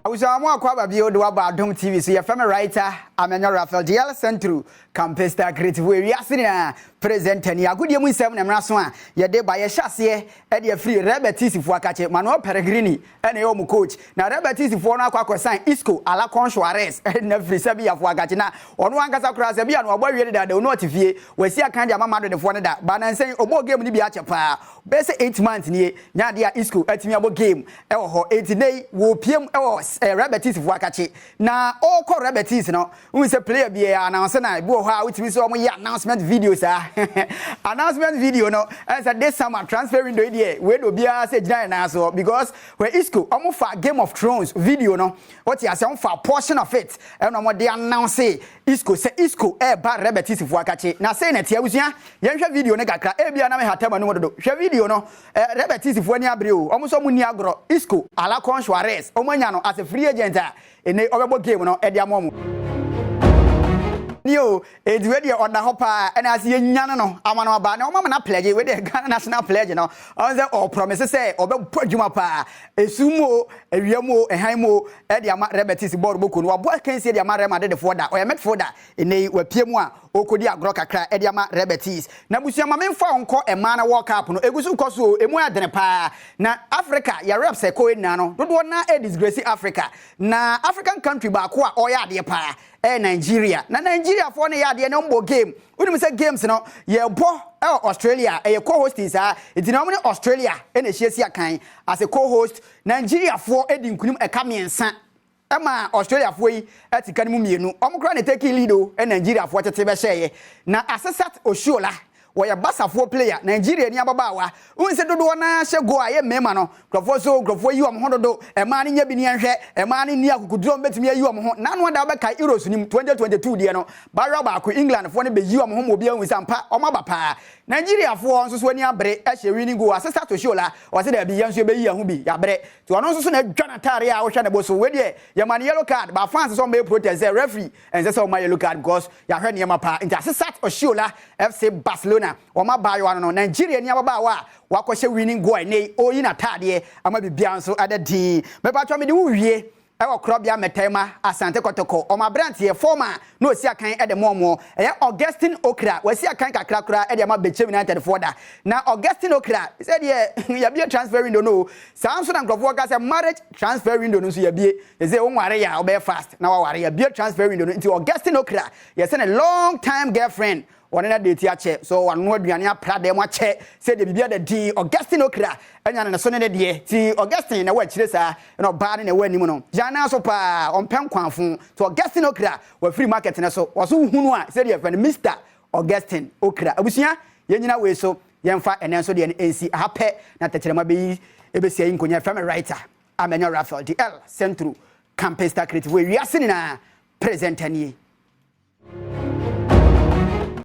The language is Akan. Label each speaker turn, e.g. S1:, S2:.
S1: was a more quite bio do about Adom TV. So, your family writer, Amenyo Raphael, DL Central, Campus Creative. We are sitting present and ya good year 7 and Raswan. Your day by a chassis, and your free Rebetis for Catch, Manuel Peregrini, and a home coach. Now, Rebetis for now, Quack sign Isco, Alacon Suarez, and every Sabia of Wagatina, on one Casacras, and or boy that they notify, we see a kind of mamma de Fonda, but I'm saying, oh, game to be at your pa. Best 8 months near Nadia Isco at me about game, or 8 day, will PM or Rebetis for Wakachi. Now, all call Rebetis, no, who is a player be announcing, I go how which we saw my announcement videos, announcement video, no, as a this summer transfer window idea, where do be a say giant so because where Isco almost for Game of Thrones video, no, what you are saying for a portion of it, and on what they announce Isco say Isco bad Rebetis for Wakachi. Now saying it here was ya, video nega, every anime had no video, no, Rebetis for Niabrio, almost so Muniagro, Isco, Alacon Suarez, Omaniano as a free agent in the other game, no, at their moment. New, it's ready on the hopper, and as you know, I'm on about no mamma pledge with the Ghana national pledge, you know, on the all promises say, or Pujumapa, a sumo, a Riamo, a Haimo, and the Rebetis Borbuku, or what can say the Marama did for that, or I met for that in a Pimwa, or Kodia Groka cry, Ediama Rebetis. Nabusia Mamin found call a man walk up, no, it was Kosu, a more than a pa. Now, Africa, your reps a coin nano, don't want to disgrace Africa. Now, African country, Bakua, or ya dear pa. Nigeria. Na Nigeria for na yade no game. We say games no ye bo Australia e co-host is it no Australia e na hiesia kan as a co-host Nigeria for edi nkunim e ka miensa. Ema Australia for yi etika ni mu mienu. Omkra na take lead o e Nigeria for tete be hye. Na Asesat Oshola we are Bassafo player, Nigeria ni ababawa. Unse dodo na hye go aye mema no. Krofo yi am ho dodo. E ma ni nya bi ni enhwe, e ma ni ni akukudro betimi ayi am ho. Na no da be kai Euros nim 2022 de no. Barra ba ko England fo ne be yi am ho mo bia hu sampa. O ma ba pa. Nigeria fo nso so ani abre e hye winning goal Asesa to show la. O se da bi yanso be yi ahu bi ya bre. To ono nso so na dwanatare a wo hwe na bo so we de ye man yellow card ba fans so me protest the referee and say so my yellow card because ya hwe ne ma pa. Inta Asesa to show la FC Barcelona Wama bayo no Nigeria ni ababawa wakɔhye winning goal nei oyi na tade ama bibia nso adadi me ba twa me de wuwie e wokrobia metema asante kotoko o ma brand ye former no osi akan e de momo e Augustine Okra wasi akan kakra kra e de ma Bechem United forda na Augustine Okra said ye ya bia transfer window no sanso na nkrofo ka say marriage transfer window no so ya bie e say wonware ya obe fast na waware ya bia transfer window no nti Augustine Okra ye say a long time girlfriend one na date ache so one no aduane apra dem ache say de bibia de di Augustine Okra anya na so ne de ti Augustine na wa chire sa na ba na wa nim no jana so pa ompem kwanfo to Augustine Okra wa free market na so wo so hunu a say de friend Mr Augustine Okra abusia ye nyina we so yemfa enen so de NC hape na techerema be ebesia nkonya family writer Amenyo Raphael DL Central Campus Creative we wiase ni na present ani